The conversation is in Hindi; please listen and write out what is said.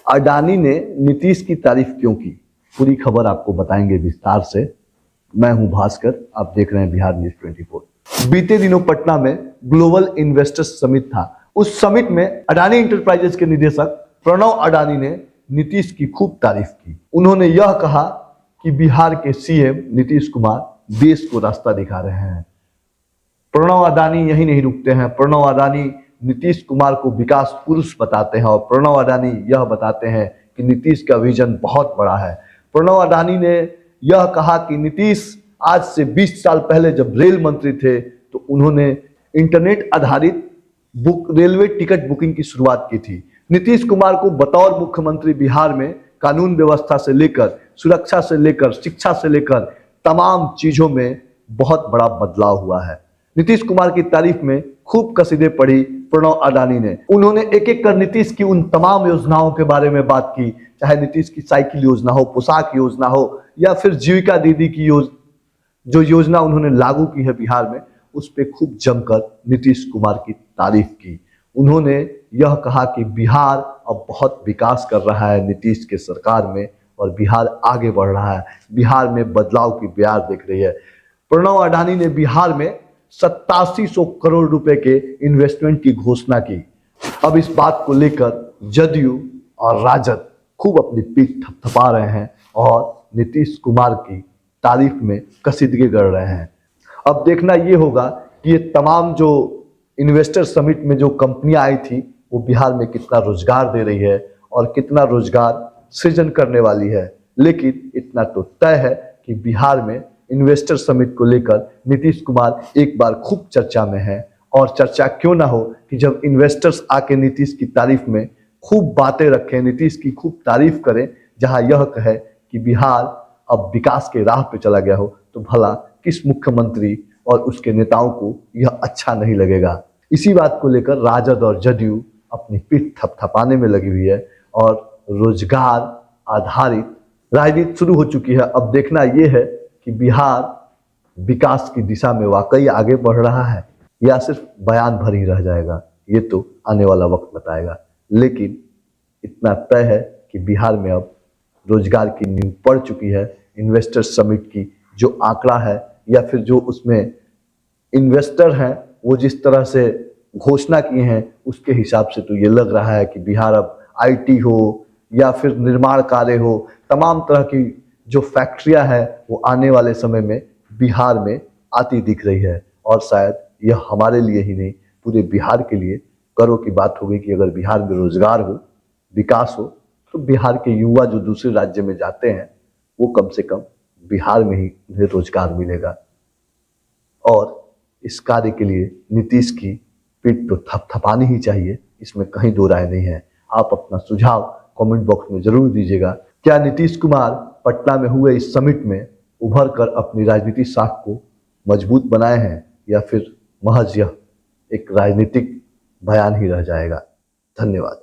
अडानी ने नीतीश की तारीफ क्यों की, पूरी खबर आपको बताएंगे विस्तार से। मैं हूं भास्कर, आप देख रहे हैं बिहार न्यूज 24। बीते दिनों पटना में ग्लोबल इन्वेस्टर्स समिट था। उस समिट में अडानी इंटरप्राइजेज के निदेशक प्रणव अडानी ने नीतीश की खूब तारीफ की। उन्होंने यह कहा कि बिहार के सीएम नीतीश कुमार देश को रास्ता दिखा रहे हैं। प्रणव अडानी यही नहीं रुकते हैं। प्रणव अडानी नीतीश कुमार को विकास पुरुष बताते हैं और प्रणव अडानी यह बताते हैं कि नीतीश का विजन बहुत बड़ा है। प्रणव अडानी ने यह कहा कि नीतीश आज से 20 साल पहले जब रेल मंत्री थे तो उन्होंने इंटरनेट आधारित रेलवे टिकट बुकिंग की शुरुआत की थी। नीतीश कुमार को बतौर मुख्यमंत्री बिहार में कानून व्यवस्था से लेकर सुरक्षा से लेकर शिक्षा से लेकर तमाम चीजों में बहुत बड़ा बदलाव हुआ है। नीतीश कुमार की तारीफ में खूब कसीदे पढ़ी प्रणव अडानी ने। उन्होंने एक एक कर नीतीश की उन तमाम योजनाओं के बारे में बात की, चाहे नीतीश की साइकिल योजना हो, पोशाक योजना हो या फिर जीविका दीदी की जो योजना उन्होंने लागू की है बिहार में, उस पर खूब जमकर नीतीश कुमार की तारीफ की। उन्होंने यह कहा कि बिहार अब बहुत विकास कर रहा है नीतीश के सरकार में और बिहार आगे बढ़ रहा है, बिहार में बदलाव की ब्यार दिख रही है। प्रणव अडानी ने बिहार में 8700 करोड़ रुपए के इन्वेस्टमेंट की घोषणा की। अब इस बात को लेकर जदयू और राजद खूब अपनी पीठ थपथपा रहे हैं और नीतीश कुमार की तारीफ में कसीदगी कर रहे हैं। अब देखना ये होगा कि ये तमाम जो इन्वेस्टर समिट में जो कंपनियां आई थी वो बिहार में कितना रोजगार दे रही है और कितना रोजगार सृजन करने वाली है। लेकिन इतना तो तय है कि बिहार में इन्वेस्टर समिट को लेकर नीतीश कुमार एक बार खूब चर्चा में है। और चर्चा क्यों ना हो कि जब इन्वेस्टर्स आके नीतीश की तारीफ में खूब बातें रखें, नीतीश की खूब तारीफ करें, जहां यह कहे कि बिहार अब विकास के राह पे चला गया हो, तो भला किस मुख्यमंत्री और उसके नेताओं को यह अच्छा नहीं लगेगा। इसी बात को लेकर राजद और जदयू अपनी पीठ थपथपाने में लगी हुई है और रोजगार आधारित राजनीति शुरू हो चुकी है। अब देखना यह है कि बिहार विकास की दिशा में वाकई आगे बढ़ रहा है या सिर्फ बयान भर ही रह जाएगा, ये तो आने वाला वक्त बताएगा। लेकिन इतना तय है कि बिहार में अब रोजगार की नींव पड़ चुकी है। इन्वेस्टर समिट की जो आंकड़ा है या फिर जो उसमें इन्वेस्टर हैं वो जिस तरह से घोषणा किए हैं उसके हिसाब से तो ये लग रहा है कि बिहार अब आईटी हो या फिर निर्माण कार्य हो, तमाम तरह की जो फैक्ट्रियां हैं वो आने वाले समय में बिहार में आती दिख रही है। और शायद यह हमारे लिए ही नहीं पूरे बिहार के लिए गर्व की बात होगी कि अगर बिहार में रोजगार हो, विकास हो, तो बिहार के युवा जो दूसरे राज्य में जाते हैं वो कम से कम बिहार में ही उन्हें रोजगार मिलेगा। और इस कार्य के लिए नीतीश की पीठ तो थपथपानी ही चाहिए, इसमें कहीं दो राय नहीं है। आप अपना सुझाव कमेंट बॉक्स में जरूर दीजिएगा। क्या नीतीश कुमार पटना में हुए इस समिट में उभर कर अपनी राजनीतिक साख को मजबूत बनाए हैं या फिर महज यह एक राजनीतिक बयान ही रह जाएगा? धन्यवाद।